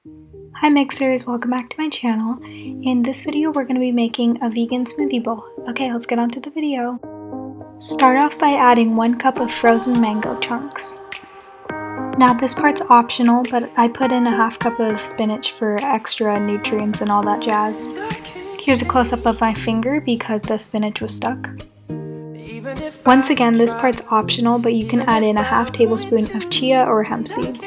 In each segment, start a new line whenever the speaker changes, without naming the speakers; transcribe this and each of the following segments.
Hi mixers, welcome back to my channel. In this video we're going to be making a vegan smoothie bowl. Okay, let's get on to the video. Start off by adding 1 cup of frozen mango chunks. Now this part's optional, but I put in a ½ cup of spinach for extra nutrients and all that jazz. Here's a close-up of my finger because the spinach was stuck. Once again, this part's optional, but you can add in a ½ tablespoon of chia or hemp seeds.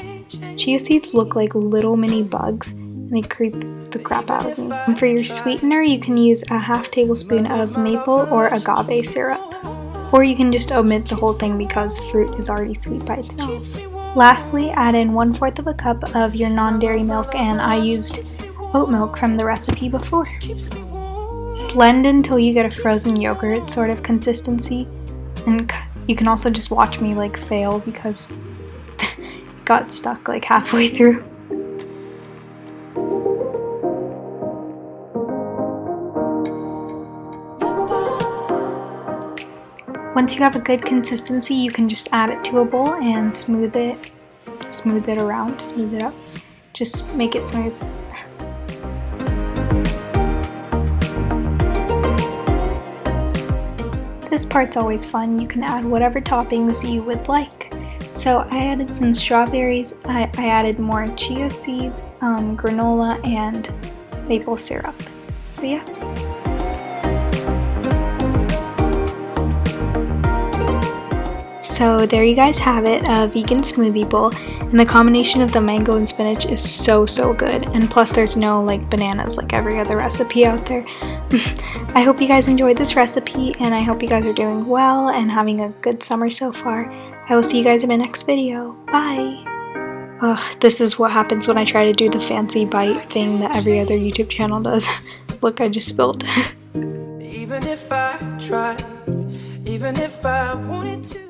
Chia seeds look like little mini bugs and they creep the crap out of me. And for your sweetener, you can use a ½ tablespoon of maple or agave syrup. Or you can just omit the whole thing because fruit is already sweet by itself. Lastly, add in 1/4 of a cup of your non-dairy milk, and I used oat milk from the recipe before. Blend until you get a frozen yogurt sort of consistency, and you can also just watch me like fail because it got stuck like halfway through. Once you have a good consistency, you can just add it to a bowl and smooth it up. Just make it smooth. This part's always fun. You can add whatever toppings you would like. So I added some strawberries, I added more chia seeds, granola, and maple syrup. So yeah. So there you guys have it, a vegan smoothie bowl, and the combination of the mango and spinach is so good, and plus there's no like bananas like every other recipe out there. I hope you guys enjoyed this recipe, and I hope you guys are doing well and having a good summer so far. I will see you guys in my next video. Bye! Ugh, this is what happens when I try to do the fancy bite thing that every other YouTube channel does. Look, I just spilled. Even if I tried, even if I wanted to